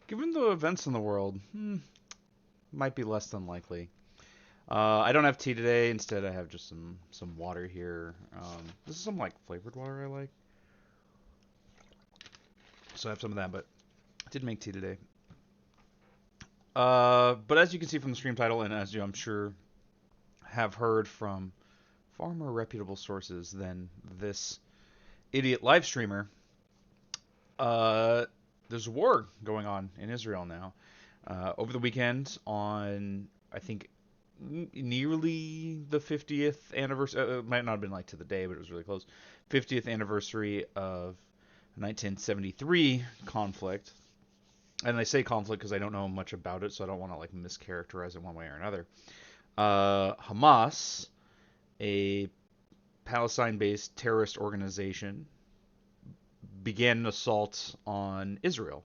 Given the events in the world, might be less than likely. I don't have tea today. Instead, I have just some water here. This is some like flavored water I like, so I have some of that. But I did make tea today. But as you can see from the stream title, and as you I'm sure have heard from far more reputable sources than this idiot live streamer, uh, there's a war going on in Israel now. Over the weekend, on I think nearly the 50th anniversary. It might not have been like to the day, but it was really close. 50th anniversary of 1973 conflict. And I say conflict because I don't know much about it, so I don't want to like mischaracterize it one way or another. Hamas, a Palestine-based terrorist organization, began an assault on Israel.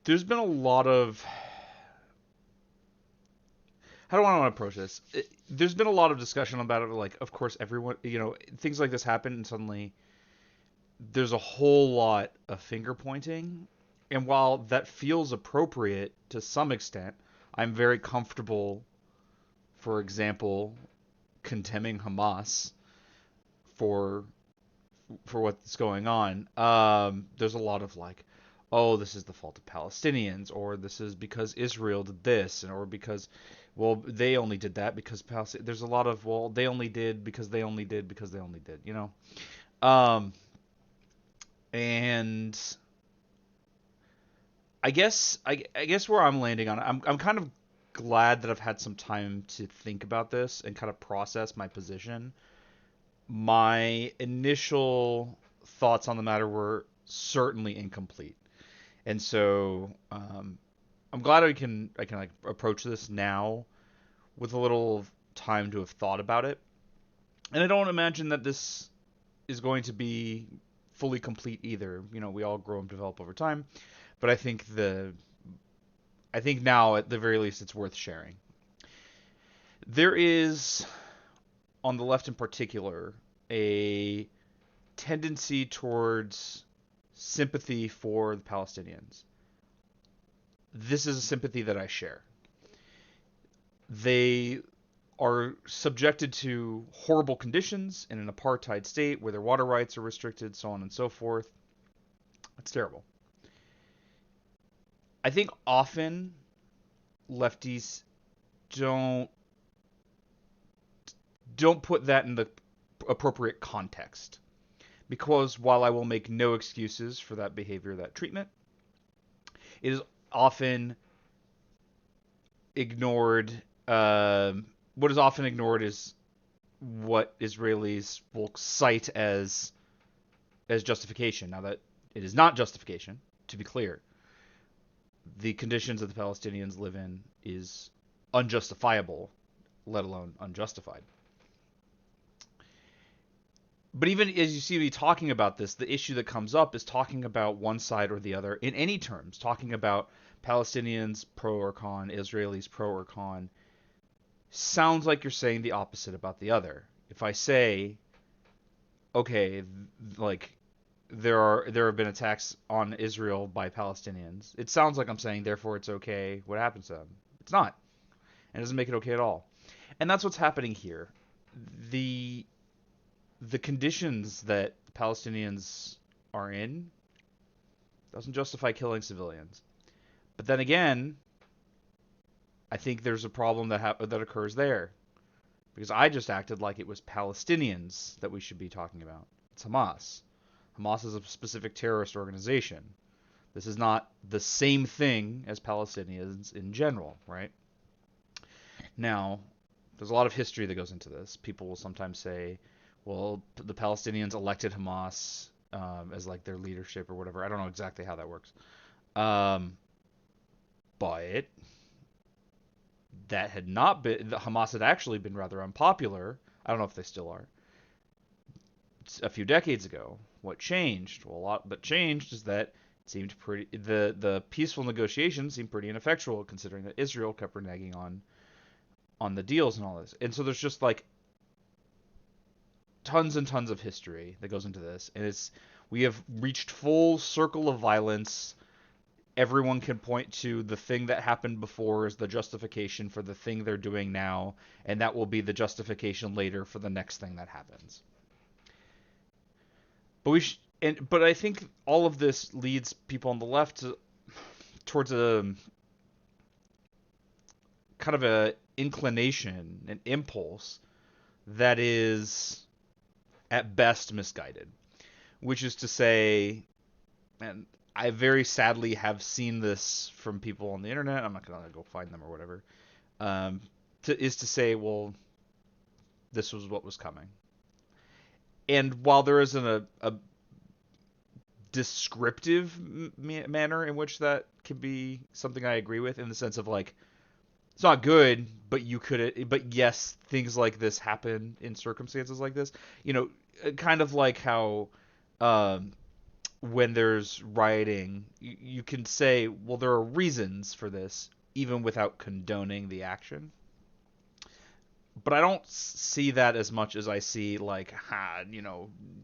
There's been a lot of how do I want to approach this? There's been a lot of discussion about it. Like, of course, everyone, things like this happen, and suddenly there's a whole lot of finger pointing. And while that feels appropriate to some extent, I'm very comfortable, for example, condemning Hamas for what's going on. There's a lot of like, oh, this is the fault of Palestinians, or this is because Israel did this, and or because, well, they only did that because Palestine. There's a lot of, well, they only did because they only did because they only did, you know. Um, and I guess where I'm landing on, I'm kind of glad that I've had some time to think about this and kind of process my position. My initial thoughts on the matter were certainly incomplete. And so I'm glad I can like approach this now with a little time to have thought about it. And I don't imagine that this is going to be fully complete either. You know, we all grow and develop over time, but I think now at the very least it's worth sharing. There is on the left in particular a tendency towards sympathy for the Palestinians. This is a sympathy that I share. They are subjected to horrible conditions in an apartheid state where their water rights are restricted, so on and so forth. It's terrible. I think often lefties don't don't put that in the appropriate context because while I will make no excuses for that behavior, that treatment, it is often ignored. What is often ignored is what Israelis will cite as justification. Now that it is not justification, to be clear, the conditions that the Palestinians live in is unjustifiable, let alone unjustified. But even as you see me talking about this, the issue that comes up is talking about one side or the other in any terms, talking about Palestinians pro or con, Israelis pro or con, sounds like you're saying the opposite about the other. If I say, okay, like there have been attacks on Israel by Palestinians, it sounds like I'm saying therefore it's okay what happens to them. It's not. And it doesn't make it okay at all. And that's what's happening here. The the conditions that Palestinians are in doesn't justify killing civilians. But then again, I think there's a problem that occurs there because I just acted like it was Palestinians that we should be talking about. It's Hamas. Hamas is a specific terrorist organization. This is not the same thing as Palestinians in general, right? Now, there's a lot of history that goes into this. People will sometimes say, well, the Palestinians elected Hamas as like their leadership or whatever. I don't know exactly how that works. Um, but that had not been, Hamas had actually been rather unpopular. I don't know if they still are. A few decades ago. What changed? Well, a lot that changed is that it seemed pretty the peaceful negotiations seemed pretty ineffectual considering that Israel kept reneging on the deals and all this. And so there's just like tons and tons of history that goes into this, and it's We have reached full circle of violence. Everyone can point to the thing that happened before as the justification for the thing they're doing now, and that will be the justification later for the next thing that happens. But I think all of this leads people on the left towards a kind of a inclination, an impulse that is at best misguided, which is to say, and I very sadly have seen this from people on the internet. I'm not gonna go find them or whatever. Um, is to say, well, this was what was coming. And while there isn't a descriptive manner in which that can be something I agree with, in the sense of like, it's not good, but but yes, things like this happen in circumstances like this. Kind of like how um, when there's rioting, you can say, well, there are reasons for this, even without condoning the action. But I don't see that as much as I see like,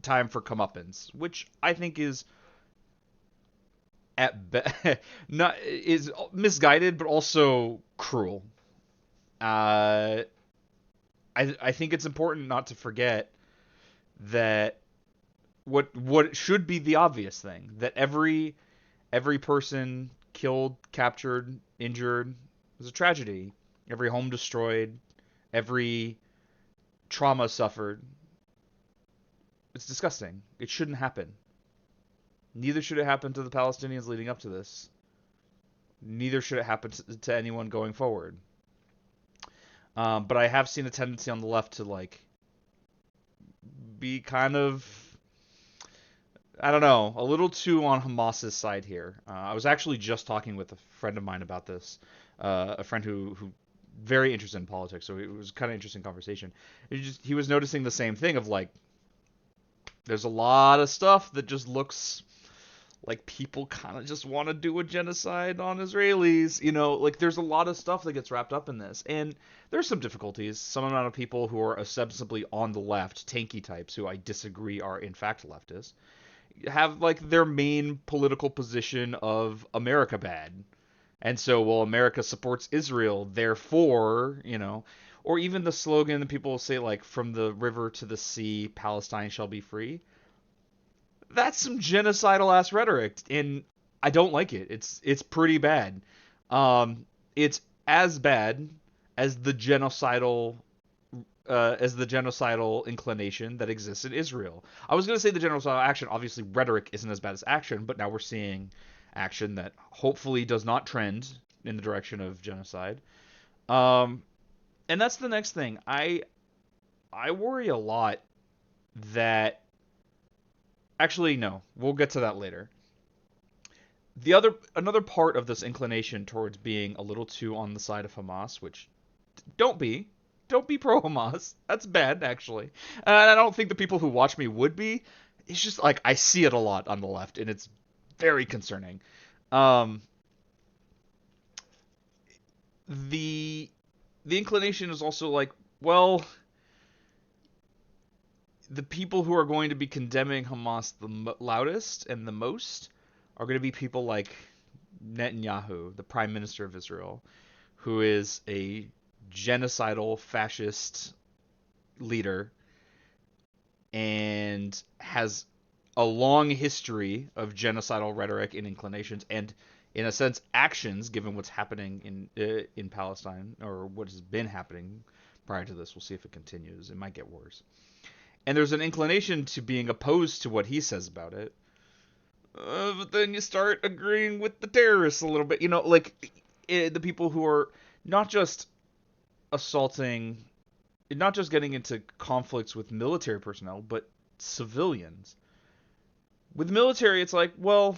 time for comeuppance, which I think is not is misguided, but also cruel. Uh, I think it's important not to forget that what should be the obvious thing, that every person killed, captured, injured was a tragedy. Every home destroyed, every trauma suffered. It's disgusting. It shouldn't happen. Neither should it happen to the Palestinians leading up to this. Neither should it happen to anyone going forward. But I have seen a tendency on the left to like be kind of, I don't know, a little too on Hamas's side here. I was actually just talking with a friend of mine about this, a friend who very interested in politics, so it was kind of interesting conversation. He was noticing the same thing of like, there's a lot of stuff that just looks like people kind of just want to do a genocide on Israelis. Like there's a lot of stuff that gets wrapped up in this. And there's some difficulties. Some amount of people who are ostensibly on the left, tanky types, who I disagree are in fact leftists, have like their main political position of America bad. And so, well, America supports Israel, therefore, or even the slogan that people will say, like, from the river to the sea, Palestine shall be free. That's some genocidal ass rhetoric, and I don't like it. It's pretty bad. It's as bad as the genocidal inclination that exists in Israel. I was going to say the genocidal action. Obviously, rhetoric isn't as bad as action, but now we're seeing action that hopefully does not trend in the direction of genocide. Um, and that's the next thing. I worry a lot that, actually, no, we'll get to that later. Another part of this inclination towards being a little too on the side of Hamas, which don't be don't be pro Hamas. That's bad, actually. And I don't think the people who watch me would be. It's just like I see it a lot on the left, and it's very concerning. Um, the the inclination is also like, well, the people who are going to be condemning Hamas the loudest and the most are going to be people like Netanyahu, the Prime Minister of Israel, who is a genocidal fascist leader and has a long history of genocidal rhetoric and inclinations, and in a sense actions, given what's happening in Palestine, or what has been happening prior to this. We'll see if it continues. It might get worse. And there's an inclination to being opposed to what he says about it. But then you start agreeing with the terrorists a little bit. The people who are not just assaulting, not just getting into conflicts with military personnel, but civilians. With military, it's like, well,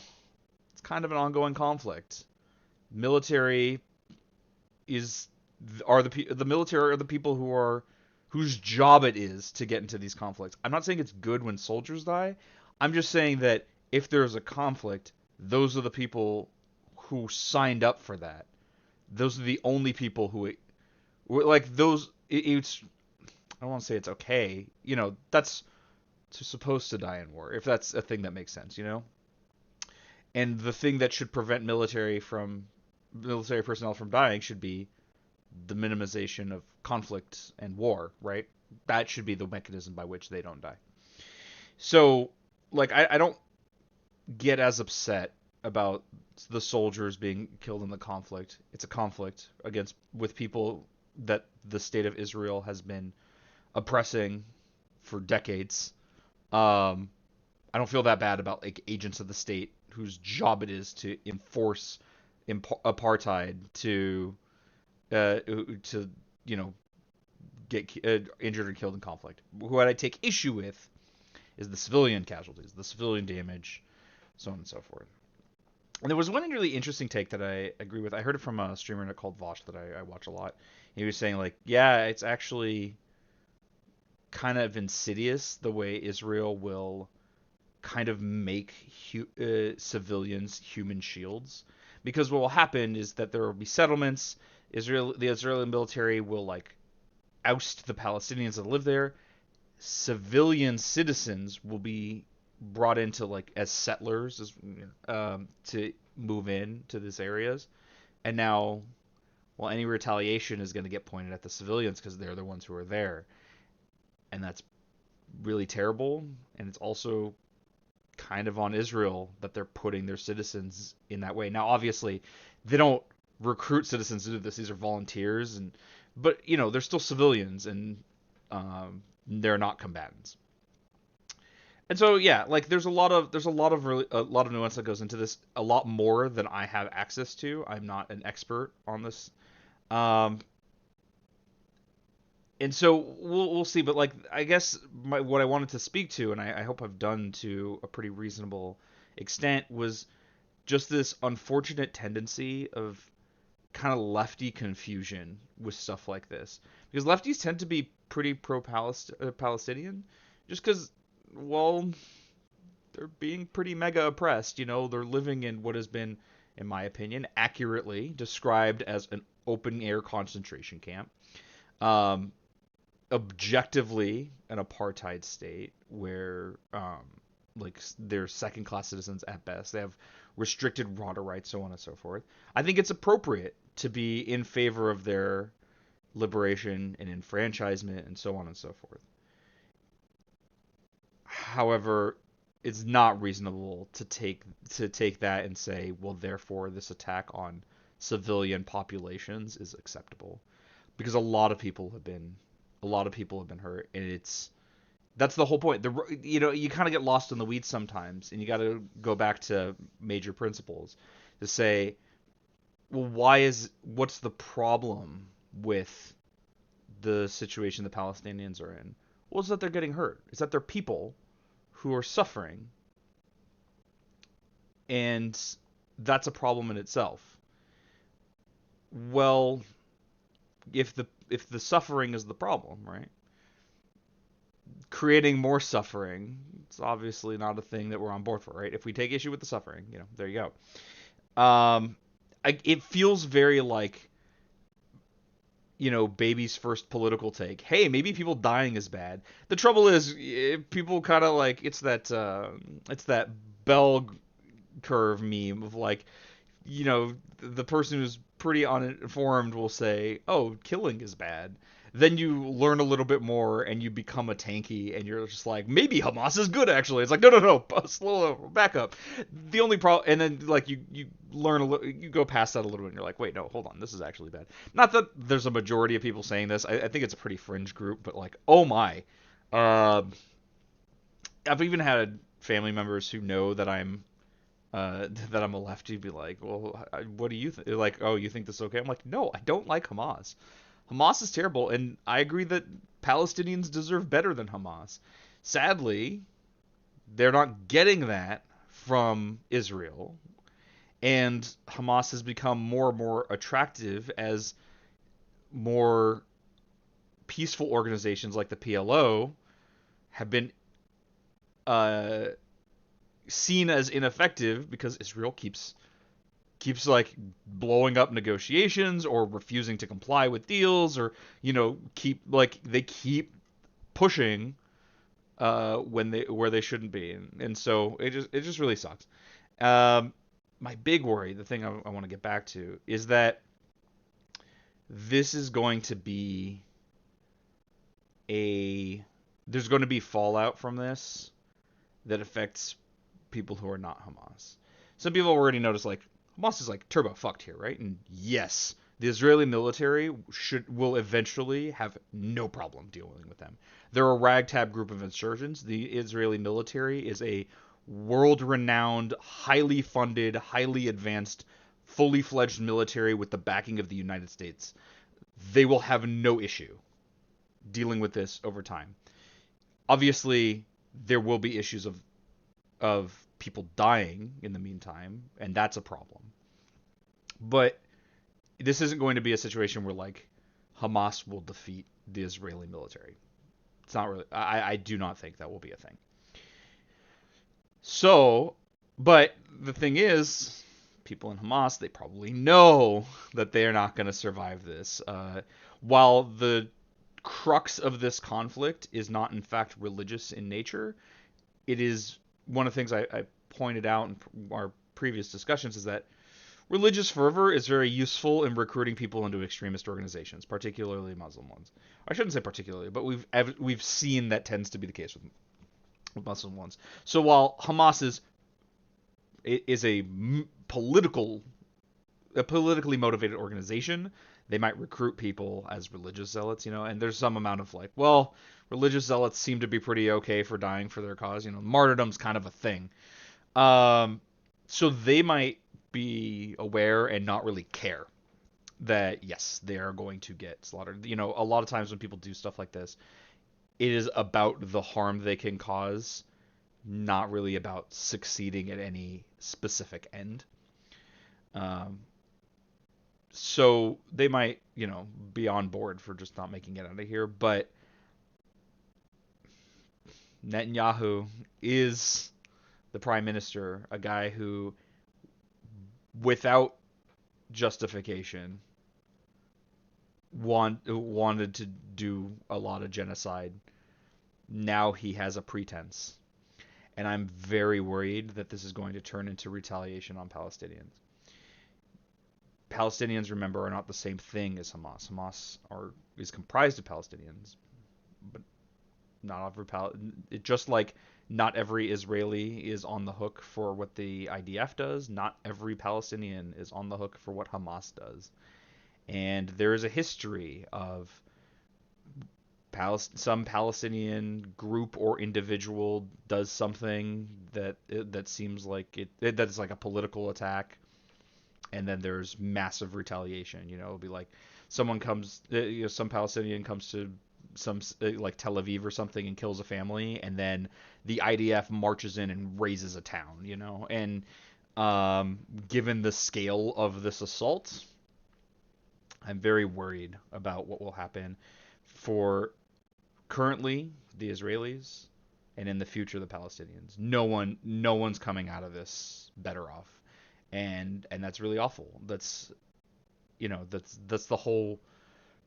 it's kind of an ongoing conflict. Military the military are the people whose job it is to get into these conflicts. I'm not saying it's good when soldiers die. I'm just saying that if there's a conflict, those are the people who signed up for that. Those are the only people who like those. It's, I don't want to say it's okay. That's supposed to die in war, if that's a thing that makes sense, you know? And the thing that should prevent military personnel from dying should be the minimization of conflict and war, right? That should be the mechanism by which they don't die. So, like, I don't get as upset about the soldiers being killed in the conflict. It's a conflict against with people that the state of Israel has been oppressing for decades. I don't feel that bad about like agents of the state whose job it is to enforce apartheid to you know get injured or killed in conflict. What I take issue with is the civilian casualties, the civilian damage, so on and so forth. And there was one really interesting take that I agree with. I heard it from a streamer called Vosh that I watch a lot. He was saying like, yeah, it's actually kind of insidious the way Israel will kind of make civilians human shields, because what will happen is that there will be settlements. The Israeli military will like oust the Palestinians that live there. Civilian citizens will be brought into like as settlers to move in to these areas, and now, well, any retaliation is going to get pointed at the civilians because they're the ones who are there, and that's really terrible. And it's also kind of on Israel that they're putting their citizens in that way. Now, obviously, they don't recruit citizens to do this; these are volunteers, but you know they're still civilians, and they're not combatants. And so yeah, like there's a lot of nuance that goes into this, a lot more than I have access to. I'm not an expert on this. Um, and so we'll see, but like I guess what I wanted to speak to, and I hope I've done to a pretty reasonable extent, was just this unfortunate tendency of kind of lefty confusion with stuff like this, because lefties tend to be pretty Palestinian, just because, well, they're being pretty mega oppressed. You know, they're living in what has been, in my opinion, accurately described as an open air concentration camp. Objectively an apartheid state where like they're second class citizens at best. They have restricted water rights, so on and so forth. I think it's appropriate to be in favor of their liberation and enfranchisement and so on and so forth. However, it's not reasonable to take that and say, well, therefore this attack on civilian populations is acceptable, because a lot of people have been hurt, and that's the whole point. You kind of get lost in the weeds sometimes, and you got to go back to major principles to say, well, what's the problem with the situation the Palestinians are in? Well, it's that they're getting hurt. It's that they're people who are suffering, and that's a problem in itself. Well, if the suffering is the problem, right? Creating more suffering, it's obviously not a thing that we're on board for, right? If we take issue with the suffering, there you go. It feels very like, baby's first political take. Hey, maybe people dying is bad. The trouble is, people kind of like it's that bell curve meme of like, the person who's pretty uninformed will say, "Oh, killing is bad." Then you learn a little bit more and you become a tanky, and you're just like, maybe Hamas is good actually. It's like, no, slow, back up. The only problem, and then like you learn a little, you go past that a little bit, and you're like, wait, no, hold on, this is actually bad. Not that there's a majority of people saying this. I think it's a pretty fringe group, but like, oh my, I've even had family members who know that I'm a lefty be like, well, what do you think? Like, oh, you think this is okay? I'm like, no, I don't like Hamas. Hamas is terrible, and I agree that Palestinians deserve better than Hamas. Sadly, they're not getting that from Israel, and Hamas has become more and more attractive as more peaceful organizations like the PLO have been seen as ineffective because Israel keeps like blowing up negotiations or refusing to comply with deals, or they keep pushing when they where they shouldn't be, and so it just really sucks. Um, my big worry, the thing I want to get back to, is that this is going to be a there's going to be fallout from this that affects people who are not Hamas. Some people already notice like Hamas is like turbo fucked here, right? And yes, the Israeli military will eventually have no problem dealing with them. They're a ragtag group of insurgents. The Israeli military is a world-renowned, highly funded, highly advanced, fully fledged military with the backing of the United States. They will have no issue dealing with this over time. Obviously, there will be issues of people dying in the meantime, and that's a problem. But this isn't going to be a situation where like Hamas will defeat the Israeli military. It's not really. I do not think that will be a thing. So, but the thing is, people in Hamas they probably know that they are not going to survive this. While the crux of this conflict is not in fact religious in nature, it is one of the things I pointed out in our previous discussions is that religious fervor is very useful in recruiting people into extremist organizations, particularly Muslim ones. I shouldn't say particularly, but we've seen that tends to be the case with Muslim ones. So while Hamas is a politically motivated organization, they might recruit people as religious zealots, and there's some amount of like, well, religious zealots seem to be pretty okay for dying for their cause, martyrdom's kind of a thing. So they might be aware and not really care that yes, they are going to get slaughtered. A lot of times when people do stuff like this, it is about the harm they can cause, not really about succeeding at any specific end. Um, so they might, be on board for just not making it out of here, but Netanyahu is the prime minister, a guy who, without justification, wanted to do a lot of genocide. Now he has a pretense. And I'm very worried that this is going to turn into retaliation on Palestinians. Palestinians, remember, are not the same thing as Hamas. Is comprised of Palestinians, but not every just like not every Israeli is on the hook for what the IDF does. Not every Palestinian is on the hook for what Hamas does. And there is a history of some Palestinian group or individual does something that seems like that's like a political attack, and then there's massive retaliation. It'll be like someone comes, some Palestinian comes to some like Tel Aviv or something and kills a family, and then the IDF marches in and razes a town. And given the scale of this assault, I'm very worried about what will happen for currently the Israelis and in the future the Palestinians. No one's coming out of this better off. And that's really awful. That's the whole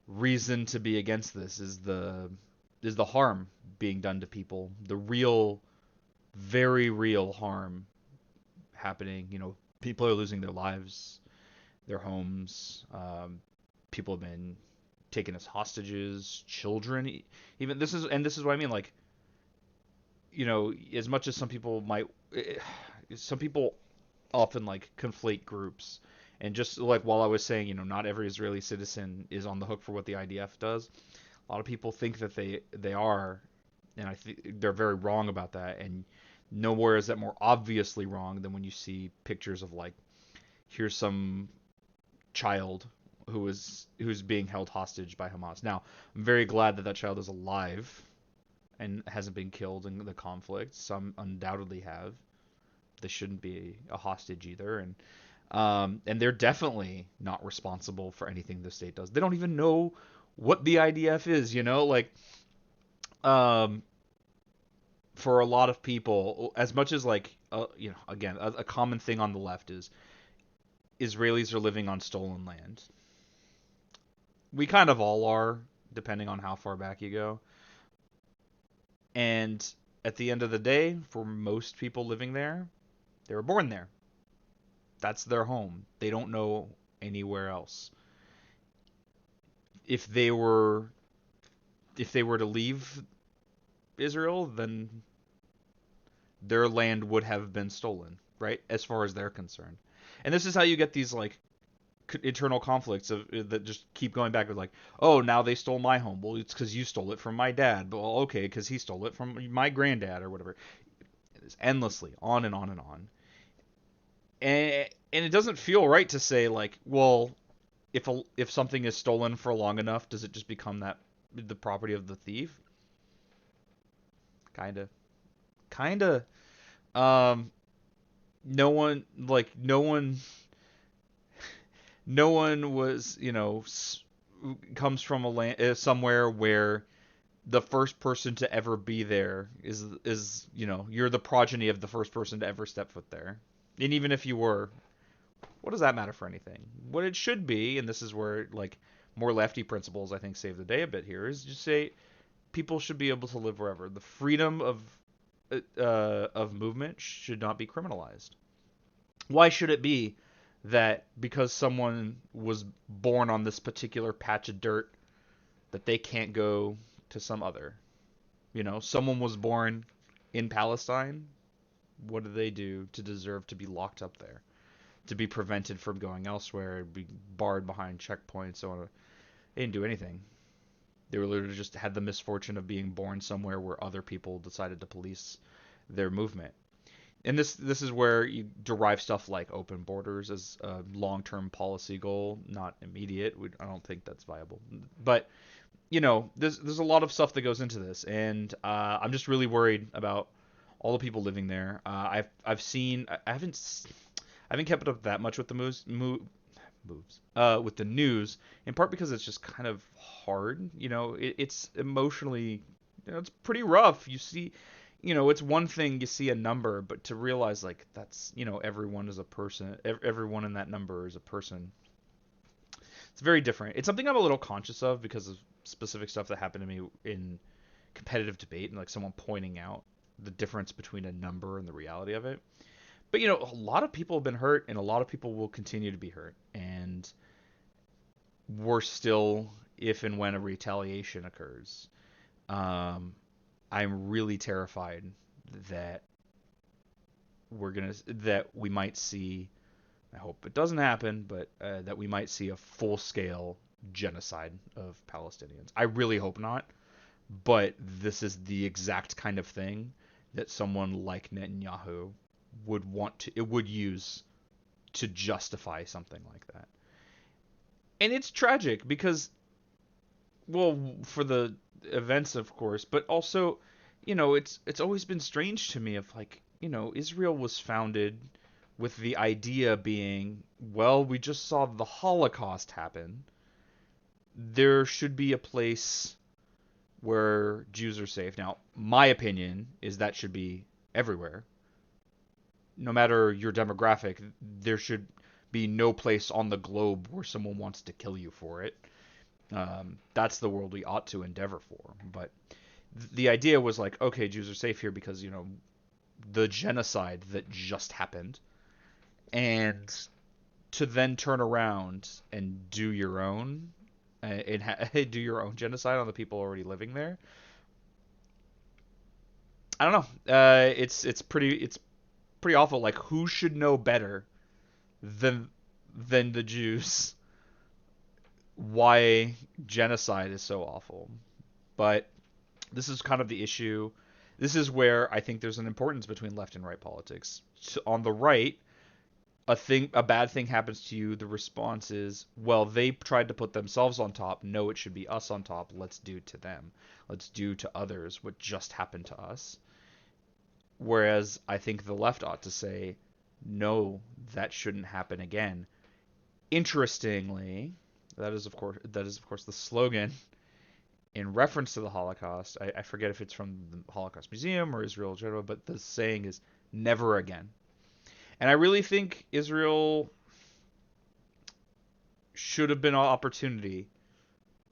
reason to be against this is the harm being done to people. The real, very real harm happening. People are losing their lives, their homes. People have been taken as hostages, children. Even this is what I mean. Like, as much as some people often like conflate groups, and just like while I was saying, not every Israeli citizen is on the hook for what the IDF does. A lot of people think that they are, and I think they're very wrong about that. And nowhere is that more obviously wrong than when you see pictures of like, here's some child who's being held hostage by Hamas. Now, I'm very glad that that child is alive and hasn't been killed in the conflict. Some undoubtedly have. They shouldn't be a hostage either, and they're definitely not responsible for anything the state does. They don't even know what the IDF is. Like, for a lot of people, as much as like, again, a common thing on the left is Israelis are living on stolen land. We kind of all are, depending on how far back you go. And at the end of the day, for most people living there, they were born there. That's their home. They don't know anywhere else. If they were to leave Israel, then their land would have been stolen, right? As far as they're concerned. And this is how you get these like internal conflicts that just keep going back with like, oh, now they stole my home. Well, it's because you stole it from my dad. Well, okay, because he stole it from my granddad or whatever. It's endlessly on and on and on. And it doesn't feel right to say like, well, if something is stolen for long enough, does it just become the property of the thief? Kinda, kinda. Um, no one no one was, comes from a land somewhere where the first person to ever be there is you're the progeny of the first person to ever step foot there. And even if you were, what does that matter for anything? What it should be, and this is where like more lefty principles I think save the day a bit here, is just say people should be able to live wherever. The freedom of movement should not be criminalized. Why should it be that because someone was born on this particular patch of dirt that they can't go to some other? Someone was born in Palestine. What do they do to deserve to be locked up there? To be prevented from going elsewhere, be barred behind checkpoints, so on. They didn't do anything. They were literally just had the misfortune of being born somewhere where other people decided to police their movement. And this is where you derive stuff like open borders as a long-term policy goal, not immediate. I don't think that's viable. But there's a lot of stuff that goes into this, and I'm just really worried about all the people living there. I've seen I haven't kept up that much with the moves with the news, in part because it's just kind of hard. It's emotionally, it's pretty rough. You see, it's one thing you see a number, but to realize like that's, everyone is a person, everyone in that number is a person. It's very different. It's something I'm a little conscious of because of specific stuff that happened to me in competitive debate and like someone pointing out the difference between a number and the reality of it. But a lot of people have been hurt, and a lot of people will continue to be hurt, and we're still, if and when a retaliation occurs, I'm really terrified that that we might see. I hope it doesn't happen, but that we might see a full-scale genocide of Palestinians. I really hope not, but this is the exact kind of thing that someone like Netanyahu would use to justify something like that. And it's tragic because, well, for the events, of course, but also, it's always been strange to me of like, Israel was founded with the idea being, well, we just saw the Holocaust happen. There should be a place where Jews are safe. Now, my opinion is that should be everywhere. No matter your demographic, there should be no place on the globe where someone wants to kill you for it. That's the world we ought to endeavor for. But the idea was like, okay, Jews are safe here because, the genocide that just happened. And to then turn around and do your own, do your own genocide on the people already living there. I don't know. It's pretty awful. Like, who should know better than the Jews why genocide is so awful? But this is kind of the issue. This is where I think there's an importance between left and right politics. So on the right, a bad thing happens to you, the response is, well, they tried to put themselves on top. No, it should be us on top. Let's do to them. Let's do to others what just happened to us. Whereas I think the left ought to say, no, that shouldn't happen again. Interestingly, that is of course the slogan in reference to the Holocaust. I forget if it's from the Holocaust Museum or Israel in general, but the saying is never again. And I really think Israel should have been an opportunity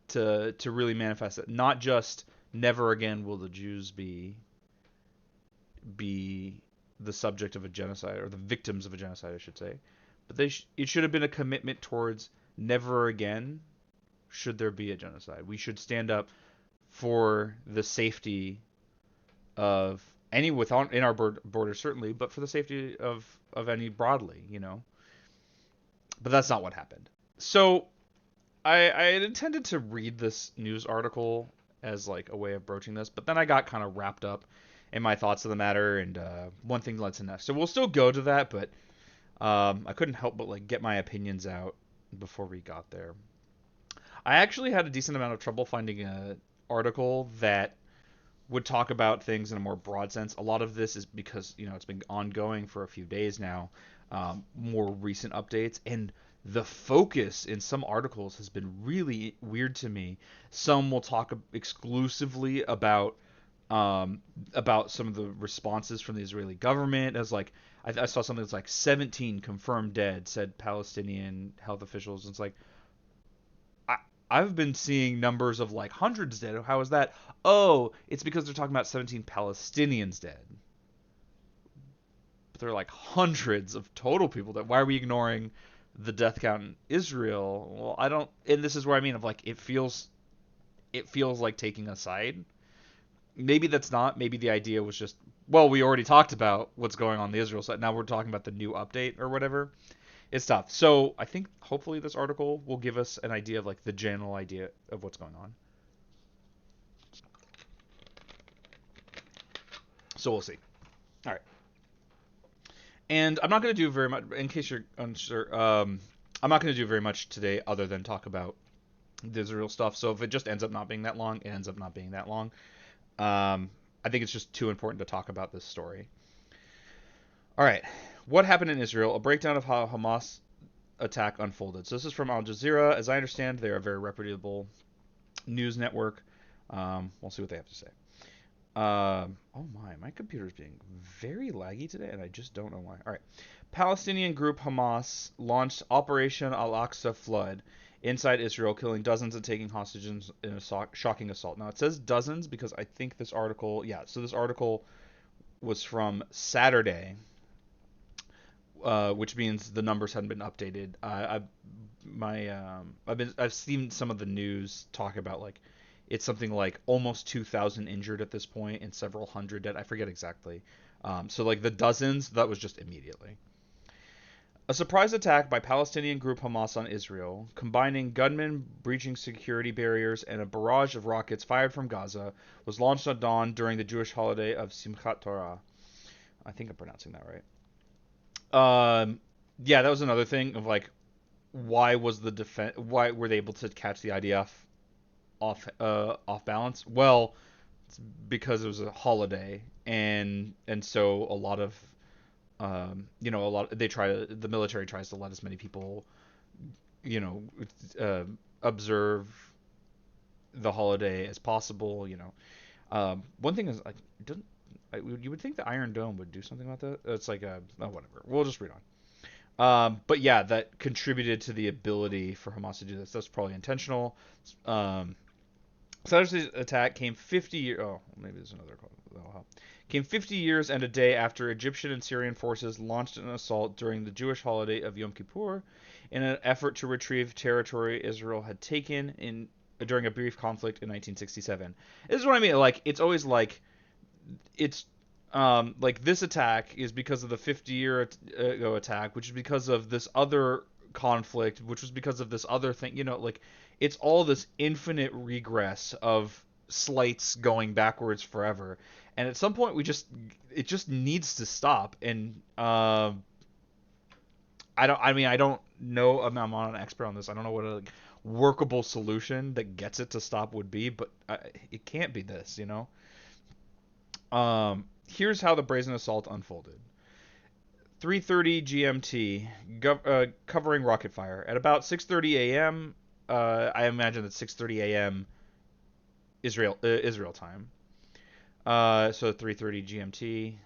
to really manifest it. Not just never again will the Jews be the subject of a genocide, or the victims of a genocide, I should say. But it should have been a commitment towards never again should there be a genocide. We should stand up for the safety of any within in our borders, certainly, but for the safety of any broadly, you know. But that's not what happened. So I had intended to read this news article as like a way of broaching this, but then I got kind of wrapped up in my thoughts of the matter, and one thing led to the next. So we'll still go to that, but I couldn't help but like get my opinions out before we got there. I actually had a decent amount of trouble finding a article that would talk about things in a more broad sense. A lot of this is because it's been ongoing for a few days now, more recent updates, and the focus in some articles has been really weird to me. Some will talk exclusively about some of the responses from the Israeli government, as like I saw something that's like 17 confirmed dead, said Palestinian health officials. And it's like I've been seeing numbers of like hundreds dead. How is that? Oh, it's because they're talking about 17 Palestinians dead. But there are like hundreds of total people dead. Why are we ignoring the death count in Israel? Well, I don't. And this is where I mean of like it feels like taking a side. Maybe that's not. Maybe the idea was just, well, we already talked about what's going on the Israel side. Now we're talking about the new update or whatever. It's tough. So I think hopefully this article will give us an idea of like the general idea of what's going on. So we'll see. All right. And I'm not going to do very much, in case you're unsure. I'm not going to do very much today other than talk about the Israel stuff. So if it just ends up not being that long, it ends up not being that long. I think it's just too important to talk about this story. All right. What happened in Israel? A breakdown of how Hamas attack unfolded. So this is from Al Jazeera. As I understand, they're a very reputable news network. We'll see what they have to say. Oh my computer's being very laggy today, and I just don't know why. All right. Palestinian group Hamas launched Operation Al-Aqsa Flood inside Israel, killing dozens and taking hostages in a shocking assault. Now, it says dozens because I think this article, so this article was from Saturday, which means the numbers hadn't been updated. I've seen some of the news talk about like it's something like almost 2,000 injured at this point and several hundred dead. I forget exactly. So like the dozens, that was just immediately. A surprise attack by Palestinian group Hamas on Israel, combining gunmen breaching security barriers and a barrage of rockets fired from Gaza, was launched at dawn during the Jewish holiday of Simchat Torah. I think I'm pronouncing that right. Yeah, that was another thing of like, why were they able to catch the IDF off balance? Well, it's because it was a holiday, and so a lot of the military tries to let as many people, you know, observe the holiday as possible. One thing is like, you would think the Iron Dome would do something about that. It's like whatever. We'll just read on. But yeah, that contributed to the ability for Hamas to do this. That's probably intentional. Saturday's attack came 50 years. Oh, maybe there's another call. That'll help. Came 50 years and a day after Egyptian and Syrian forces launched an assault during the Jewish holiday of Yom Kippur in an effort to retrieve territory Israel had taken during a brief conflict in 1967. This is what I mean. Like, it's always like, it's like this attack is because of the 50-year ago attack, which is because of this other conflict, which was because of this other thing. Like, it's all this infinite regress of slights going backwards forever, and at some point it just needs to stop. And I don't know. I'm not an expert on this. I don't know what a workable solution that gets it to stop would be, but it can't be this. Here's how the brazen assault unfolded. 3:30 GMT, covering rocket fire. At about 6:30 a.m., I imagine that's 6:30 a.m. Israel time. So 3:30 GMT.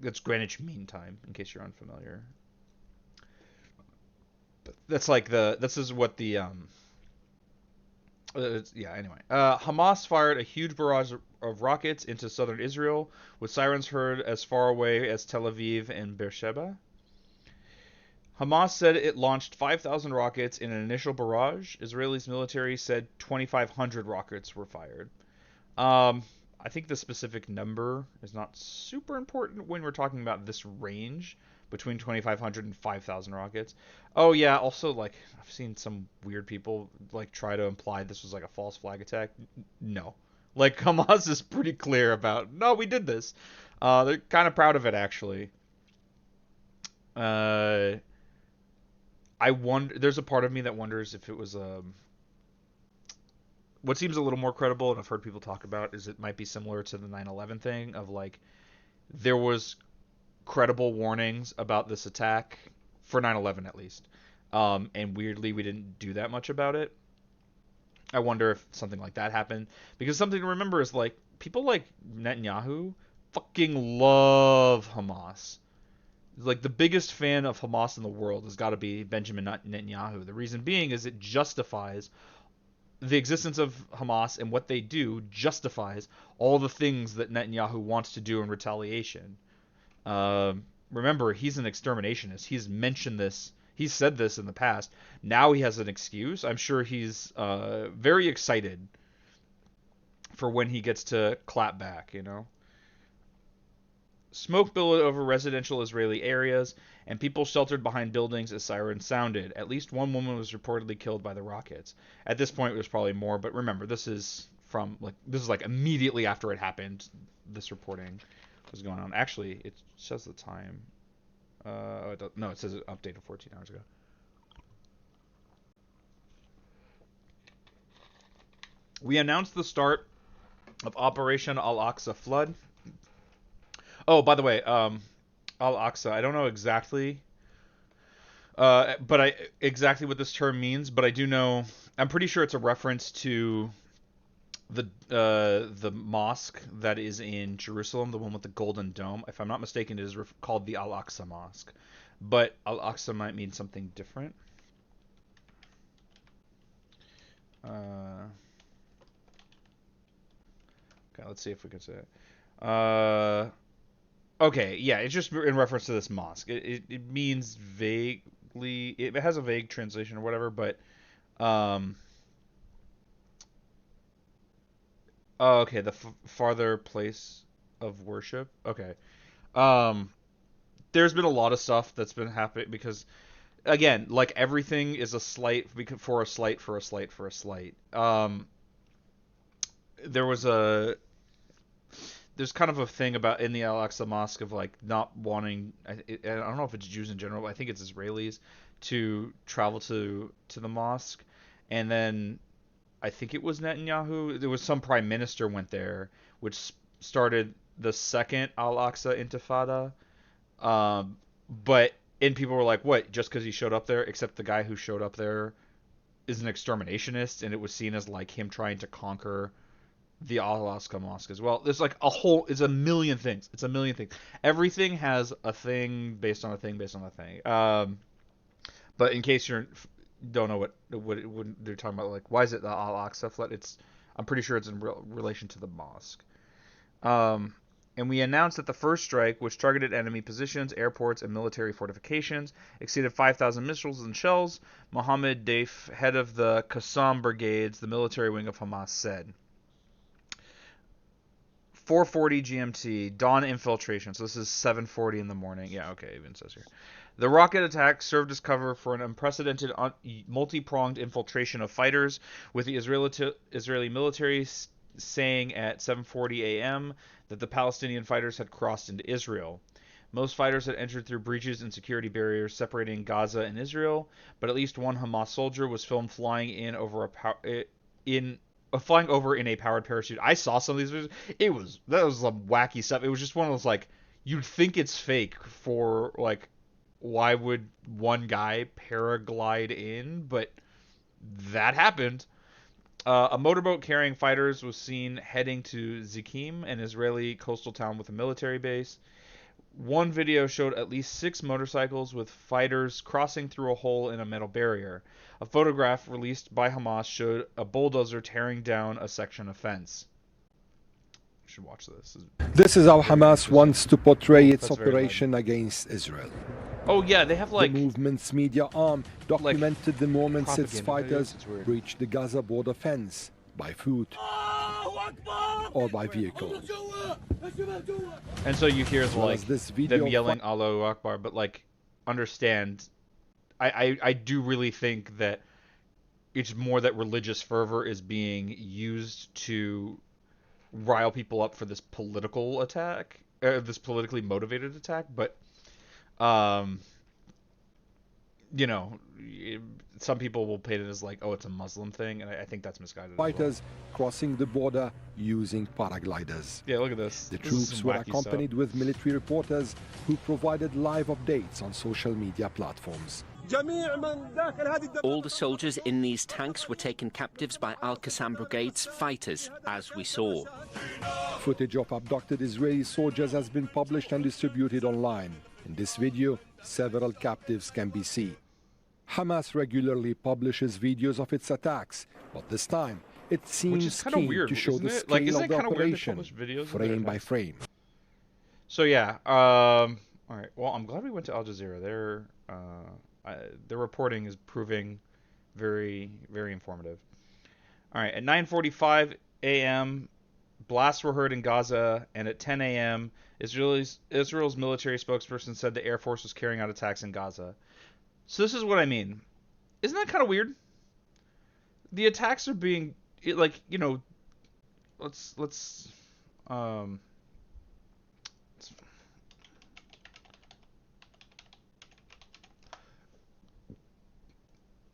That's Greenwich Mean Time, in case you're unfamiliar. That's like this is what the Yeah, anyway. Hamas fired a huge barrage of rockets into southern Israel, with sirens heard as far away as Tel Aviv and Beersheba. Hamas said it launched 5,000 rockets in an initial barrage. Israel's military said 2,500 rockets were fired. Um, I think the specific number is not super important when we're talking about this range between 2,500 and 5,000 rockets. Oh yeah, also like I've seen some weird people like try to imply this was like a false flag attack. No. Like Hamas is pretty clear about, no, we did this. They're kind of proud of it actually. Uh, I wonder. There's a part of me that wonders if it was what seems a little more credible, and I've heard people talk about, is it might be similar to the 9/11 thing of like there was credible warnings about this attack for 9/11 at least, and weirdly we didn't do that much about it. I wonder if something like that happened, because something to remember is like people like Netanyahu fucking love Hamas. Like the biggest fan of Hamas in the world has got to be Benjamin Netanyahu. The reason being is it justifies the existence of Hamas, and what they do justifies all the things that Netanyahu wants to do in retaliation. Remember, he's an exterminationist. He's mentioned this. He's said this in the past. Now he has an excuse. I'm sure he's very excited for when he gets to clap back, you know? Smoke billowed over residential Israeli areas, and people sheltered behind buildings as sirens sounded. At least one woman was reportedly killed by the rockets. At this point, there's probably more, but remember, this is like immediately after it happened. This reporting was going on. Actually, it says the time. No, it says it updated 14 hours ago. We announced the start of Operation Al Aqsa Flood. Oh, by the way, Al Aqsa. I don't know exactly, but I exactly what this term means. But I do know. I'm pretty sure it's a reference to the mosque that is in Jerusalem, the one with the golden dome. If I'm not mistaken, it is called the Al Aqsa Mosque. But Al Aqsa might mean something different. Uh, okay, let's see if we can say it. Okay, yeah, it's just in reference to this mosque. It means vaguely. It has a vague translation or whatever, but um. Oh, okay, the farther place of worship. Okay. Um, there's been a lot of stuff that's been happening because again, like everything is a slight for a slight for a slight for a slight. There was a there's kind of a thing about in the Al-Aqsa Mosque of like not wanting. I don't know if it's Jews in general, but I think it's Israelis to travel to the mosque, and then I think it was Netanyahu. There was some prime minister went there, which started the second Al-Aqsa Intifada. Um, but and people were like, "What? Just because he showed up there?" Except the guy who showed up there is an exterminationist, and it was seen as like him trying to conquer the Al-Aqsa Mosque as well. There's like a whole. It's a million things. It's a million things. Everything has a thing based on a thing based on a thing. But in case you don't know what they're talking about, like why is it the Al-Aqsa flood? I'm pretty sure it's in relation to the mosque. Um, and we announced that the first strike, which targeted enemy positions, airports, and military fortifications, exceeded 5,000 missiles and shells. Mohammed Daif, head of the Qassam brigades, the military wing of Hamas, said. 4:40 GMT, dawn infiltration. So this is 7:40 in the morning. Yeah, okay, even says here. The rocket attack served as cover for an unprecedented multi-pronged infiltration of fighters, with the Israeli military saying at 7:40 a.m. that the Palestinian fighters had crossed into Israel. Most fighters had entered through breaches in security barriers separating Gaza and Israel, but at least one Hamas soldier was filmed flying in flying over in a powered parachute. I saw some of these videos. That was some wacky stuff. It was just one of those like you'd think it's fake for like why would one guy paraglide in, but that happened. A motorboat carrying fighters was seen heading to Zikim, an Israeli coastal town with a military base. One video showed at least 6 motorcycles with fighters crossing through a hole in a metal barrier. A photograph released by Hamas showed a bulldozer tearing down a section of fence. You should watch this. This is how Hamas wants to portray its That's very operation against Israel. Oh yeah, they have like the movement's media arm documented the moments its propaganda fighters videos. It's weird. breached the Gaza border fence by foot or by vehicle. And so you hear Well, like as this video them yelling Allahu Akbar, but like understand, I do really think that it's more that religious fervor is being used to rile people up for this political attack, this politically motivated attack. But you know, some people will paint it as like, oh, it's a Muslim thing, and I think that's misguided. Fighters crossing the border using paragliders. Yeah, look at this. The This is troops some were wacky accompanied with military reporters who provided live updates on social media platforms. All the soldiers in these tanks were taken captives by Al-Qassam Brigade's fighters, as we saw. Footage of abducted Israeli soldiers has been published and distributed online. In this video, several captives can be seen. Hamas regularly publishes videos of its attacks, but this time it seems kinda keen weird, to show isn't the it? scale Like, isn't of it the kinda weird they operation, publish videos of their frame by attacks? frame. So yeah, all right. Well, I'm glad we went to Al Jazeera. Their reporting is proving very, very informative. All right, at 9:45 a.m., blasts were heard in Gaza, and at 10 a.m., Israel's military spokesperson said the Air Force was carrying out attacks in Gaza. So this is what I mean. Isn't that kind of weird? The attacks are being like, you know, let's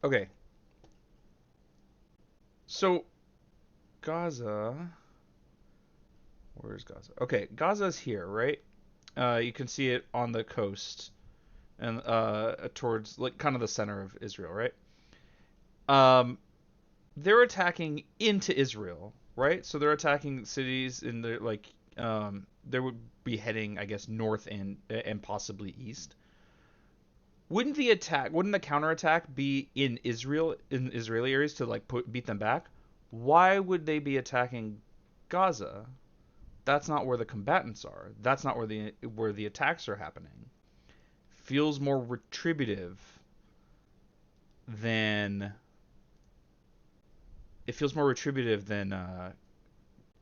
okay. So Gaza, where's Gaza? Okay, Gaza's here, right? You can see it on the coast and towards like kind of the center of Israel, right? They're attacking into Israel, right? So they're attacking cities in the like they would be heading, I guess, north and possibly east. Wouldn't the counterattack be in Israel, in Israeli areas to like beat them back? Why would they be attacking Gaza? That's not where the combatants are. That's not where the attacks are happening. Feels more retributive than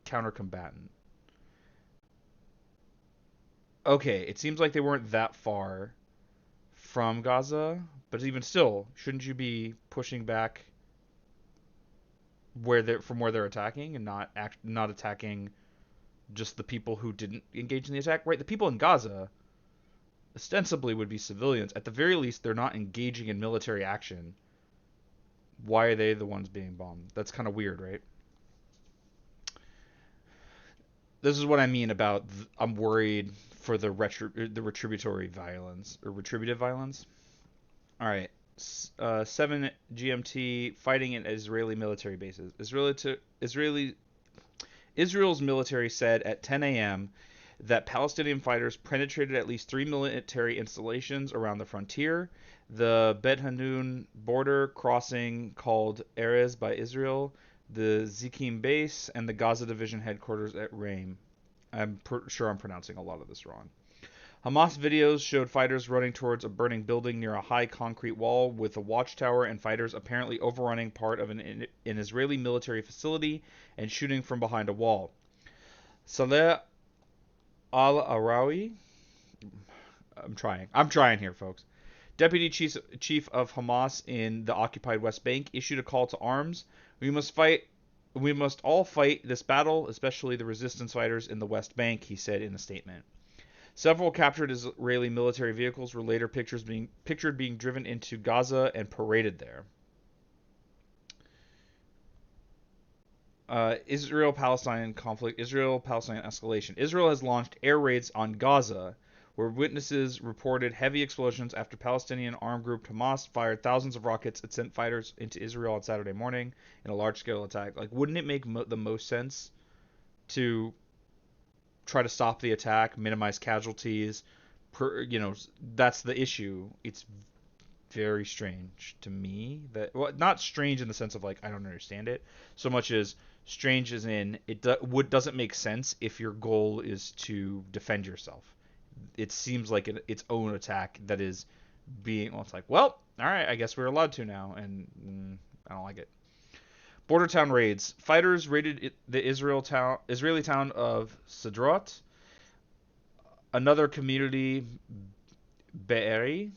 counter-combatant. Okay, it seems like they weren't that far from Gaza, but even still, shouldn't you be pushing back from where they're attacking and not attacking just the people who didn't engage in the attack? Right, the people in Gaza ostensibly would be civilians. At the very least, they're not engaging in military action. Why are they the ones being bombed? That's kind of weird, right? This is what I mean about I'm worried for the retributory violence or retributive violence. All right, 7 GMT, fighting in Israeli military bases. Israel's military said at 10 a.m. that Palestinian fighters penetrated at least 3 military installations around the frontier, the Bet Hanun border crossing called Erez by Israel, the Zikim base, and the Gaza division headquarters at Raim. I'm sure I'm pronouncing a lot of this wrong. Hamas videos showed fighters running towards a burning building near a high concrete wall with a watchtower and fighters apparently overrunning part of an Israeli military facility and shooting from behind a wall. Saleh al-Arawi, I'm trying here, folks. Deputy Chief of Hamas in the occupied West Bank issued a call to arms. We must all fight this battle, especially the resistance fighters in the West Bank, he said in a statement. Several captured Israeli military vehicles were later pictured being driven into Gaza and paraded there. Israel-Palestine conflict, Israel-Palestine escalation. Israel has launched air raids on Gaza, where witnesses reported heavy explosions after Palestinian armed group Hamas fired thousands of rockets and sent fighters into Israel on Saturday morning in a large-scale attack. Like, wouldn't it make the most sense to try to stop the attack, minimize casualties, that's the issue. It's very strange to me that, well, not strange in the sense of like I don't understand it so much as strange as in doesn't make sense if your goal is to defend yourself. It seems like its own attack that is being, well, it's like, well, all right, I guess we're allowed to now, and I don't like it. Border town raids. Fighters raided the Israeli town of Sderot, another community, Be'eri.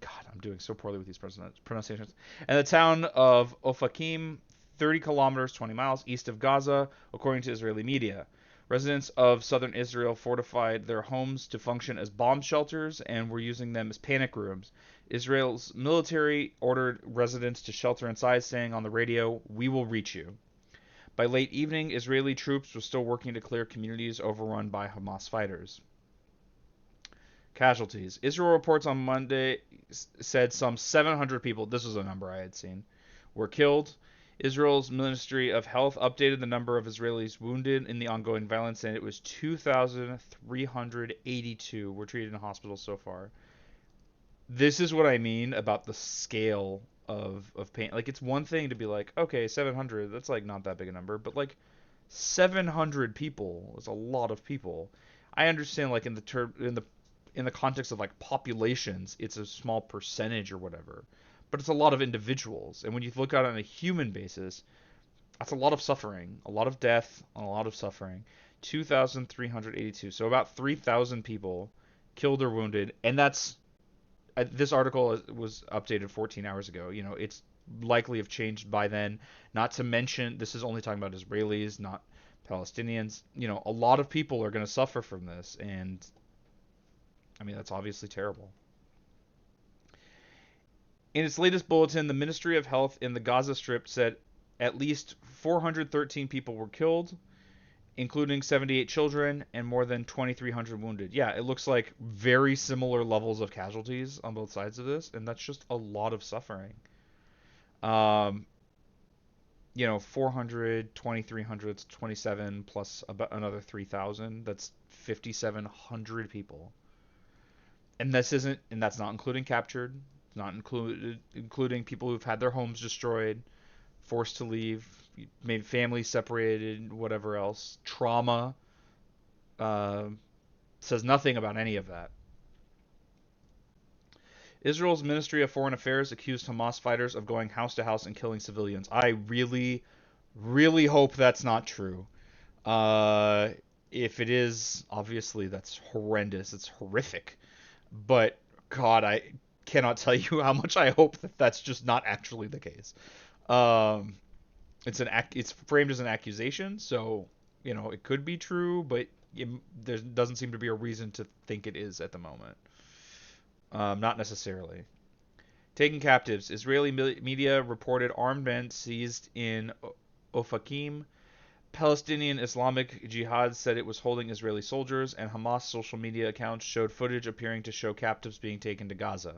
God, I'm doing so poorly with these pronunciations. And the town of Ofakim, 30 kilometers, 20 miles east of Gaza, according to Israeli media. Residents of southern Israel fortified their homes to function as bomb shelters and were using them as panic rooms. Israel's military ordered residents to shelter inside, saying on the radio, "We will reach you." By late evening, Israeli troops were still working to clear communities overrun by Hamas fighters. Casualties. Israel reports on Monday said some 700 people, this was a number I had seen, were killed. Israel's Ministry of Health updated the number of Israelis wounded in the ongoing violence, and it was 2,382 were treated in hospitals so far. This is what I mean about the scale of pain. Like, it's one thing to be like, okay, 700, that's like not that big a number, but like 700 people is a lot of people. I understand, like, in the context of like populations, it's a small percentage or whatever, but it's a lot of individuals. And when you look at it on a human basis, that's a lot of suffering, a lot of death, a lot of suffering. 2,382. So about 3,000 people killed or wounded. And that's, this article was updated 14 hours ago. You know, it's likely have changed by then. Not to mention, this is only talking about Israelis, not Palestinians. You know, a lot of people are going to suffer from this. And I mean, that's obviously terrible. In its latest bulletin, the Ministry of Health in the Gaza Strip said at least 413 people were killed, including 78 children and more than 2,300 wounded. Yeah, it looks like very similar levels of casualties on both sides of this, and that's just a lot of suffering. 400, 2,300, 27 plus about another 3,000. That's 5,700 people. And that's not including captured, not including people who've had their homes destroyed, forced to leave, made families separated, whatever else. Trauma. Says nothing about any of that. Israel's Ministry of Foreign Affairs accused Hamas fighters of going house to house and killing civilians. I really, really hope that's not true. If it is, obviously that's horrendous. It's horrific. But God, I cannot tell you how much I hope that that's just not actually the case. It's framed as an accusation, so it could be true, but there doesn't seem to be a reason to think it is at the moment. Not necessarily. Taking captives. Israeli media reported armed men seized in Ofakim. Palestinian Islamic Jihad said it was holding Israeli soldiers, and Hamas social media accounts showed footage appearing to show captives being taken to Gaza.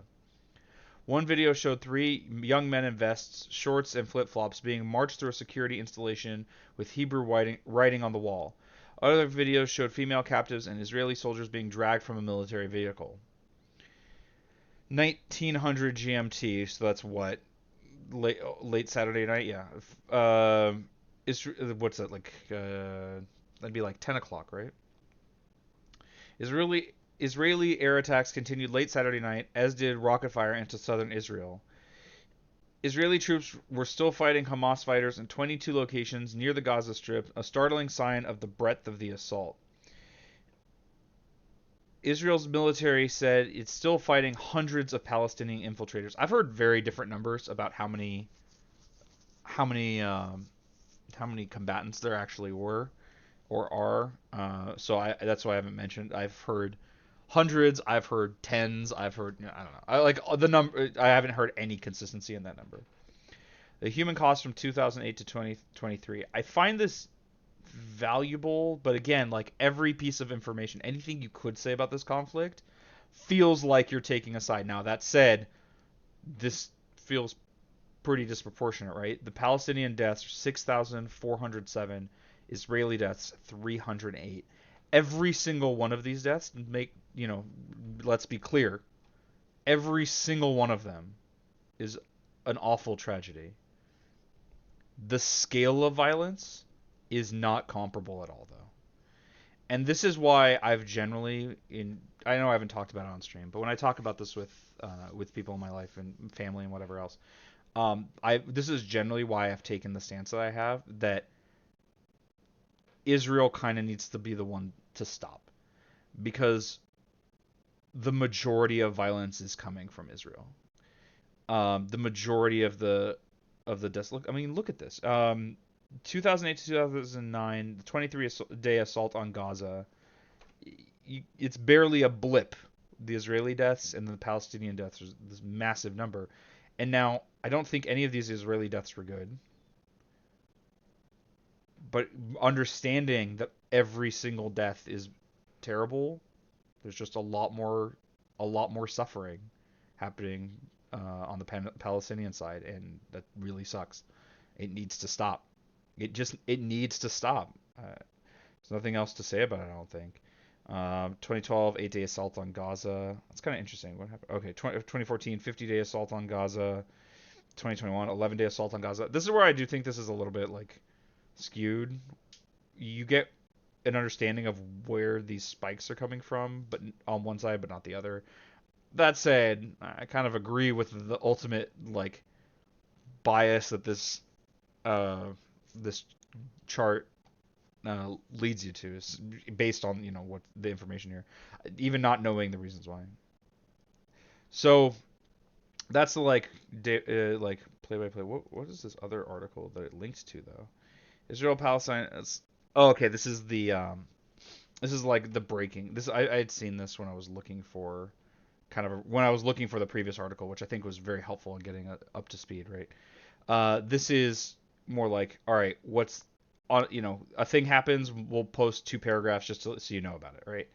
One video showed 3 young men in vests, shorts, and flip-flops being marched through a security installation with Hebrew writing on the wall. Other videos showed female captives and Israeli soldiers being dragged from a military vehicle. 1900 GMT, so that's what? Late Saturday night? Yeah. What's that, like, that'd be like 10 o'clock, right? Israeli air attacks continued late Saturday night, as did rocket fire into southern Israel. Israeli troops were still fighting Hamas fighters in 22 locations near the Gaza Strip, a startling sign of the breadth of the assault. Israel's military said it's still fighting hundreds of Palestinian infiltrators. I've heard very different numbers about how many combatants there actually were or are. So that's why I haven't mentioned. I've heard hundreds. I've heard tens. I've heard, I don't know. I like the number. I haven't heard any consistency in that number. The human cost from 2008 to 2023. I find this valuable, but again, like every piece of information, anything you could say about this conflict feels like you're taking a side. Now, that said, this feels pretty disproportionate, right? The Palestinian deaths are 6,407, Israeli deaths 308. Every single one of these deaths let's be clear. Every single one of them is an awful tragedy. The scale of violence is not comparable at all, though. And this is why I've generally, I know I haven't talked about it on stream, but when I talk about this with people in my life and family and whatever else, this is generally why I've taken the stance that I have, that Israel kind of needs to be the one to stop, because the majority of violence is coming from Israel. The majority of the deaths. Look, I mean, look at this. 2008 to 2009, the 23-day assault on Gaza. It's barely a blip. The Israeli deaths and the Palestinian deaths. There's this massive number. And now, I don't think any of these Israeli deaths were good. But understanding that every single death is terrible, there's just a lot more suffering happening on the Palestinian side, and that really sucks. It needs to stop. It needs to stop. There's nothing else to say about it, I don't think. 2012, 8-day assault on Gaza. That's kind of interesting. What happened? Okay, 2014, 50-day assault on Gaza. 2021, 11-day assault on Gaza. This is where I do think this is a little bit like skewed. You get an understanding of where these spikes are coming from, but on one side, but not the other. That said, I kind of agree with the ultimate like bias that this chart leads you to, is based on what the information here, even not knowing the reasons why. So that's the like play-by-play. What is this other article that it links to though? Israel Palestine. Oh, okay. This is like the breaking. I had seen this when I was looking for the previous article, which I think was very helpful in getting up to speed. Right. This is more like, all right, what's on, a thing happens, we'll post 2 paragraphs just so you know about it, right?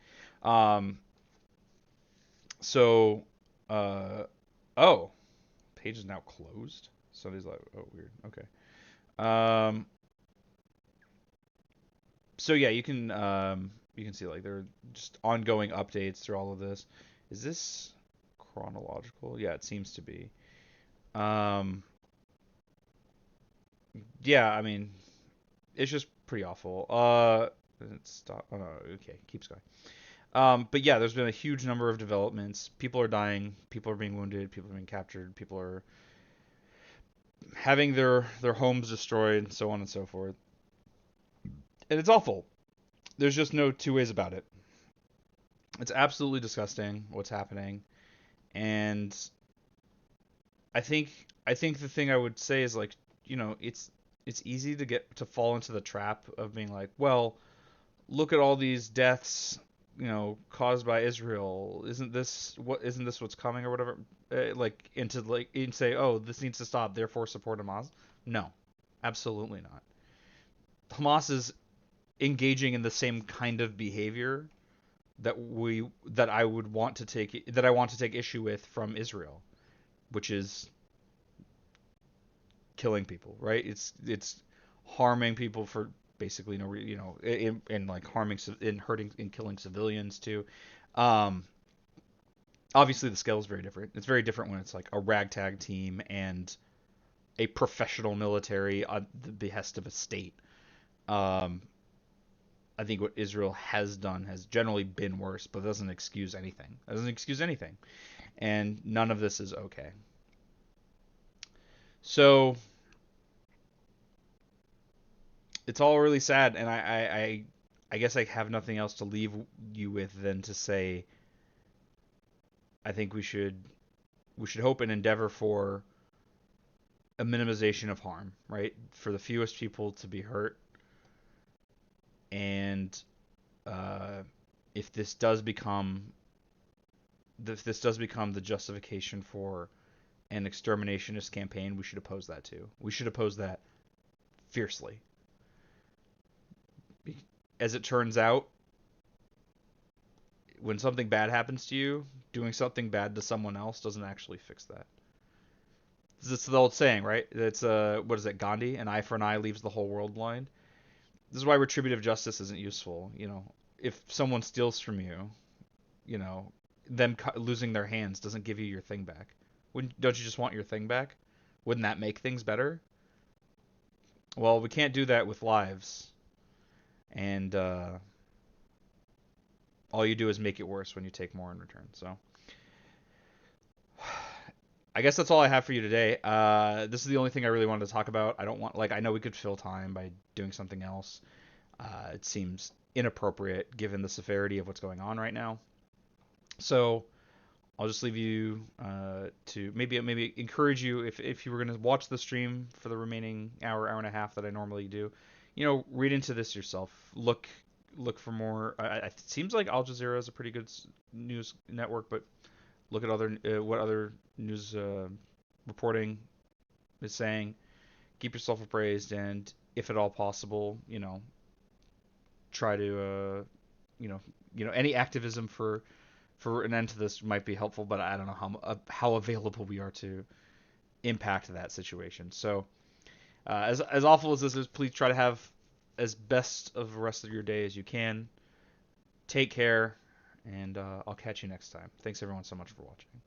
Oh, page is now closed. Somebody's like, oh, weird. Okay. So yeah, you can see like there are just ongoing updates through all of this. Is this chronological? Yeah, it seems to be. Yeah, I mean, it's just pretty awful. Stop. Oh, no, okay, keeps going. But yeah, there's been a huge number of developments. People are dying. People are being wounded. People are being captured. People are having their homes destroyed, so on and so forth. And it's awful. There's just no two ways about it. It's absolutely disgusting what's happening. And I think the thing I would say is like, it's easy to fall into the trap of being like, well, look at all these deaths, caused by Israel. Isn't this what's coming or whatever? And say, oh, this needs to stop, therefore support Hamas. No, absolutely not. Hamas is engaging in the same kind of behavior that I want to take issue with from Israel, which is killing people, right? It's harming people for basically no reason, and like harming and hurting and killing civilians too. Obviously the scale is very different. It's very different when it's like a ragtag team and a professional military on the behest of a state. I think what Israel has done has generally been worse, but doesn't excuse anything. It doesn't excuse anything. And none of this is okay. So it's all really sad, and I guess I have nothing else to leave you with than to say I think we should hope and endeavor for a minimization of harm, right? For the fewest people to be hurt. And if this does become the justification for an exterminationist campaign, we should oppose that too. We should oppose that fiercely. As it turns out, when something bad happens to you, doing something bad to someone else doesn't actually fix that. It's the old saying, right? It's what is it, Gandhi? An eye for an eye leaves the whole world blind. This is why retributive justice isn't useful. If someone steals from you, them losing their hands doesn't give you your thing back. Don't you just want your thing back? Wouldn't that make things better? Well, we can't do that with lives, and all you do is make it worse when you take more in return. So, I guess that's all I have for you today. This is the only thing I really wanted to talk about. I don't want, I know we could fill time by doing something else. It seems inappropriate given the severity of what's going on right now. So I'll just leave you to maybe encourage you, if you were going to watch the stream for the remaining hour and a half that I normally do, read into this yourself. Look for more. It seems like Al Jazeera is a pretty good news network, but look at what other news reporting is saying. Keep yourself appraised, and if at all possible, try to any activism for an end to this might be helpful, but I don't know how available we are to impact that situation. So as awful as this is, please try to have as best of the rest of your day as you can. Take care, and I'll catch you next time. Thanks everyone so much for watching.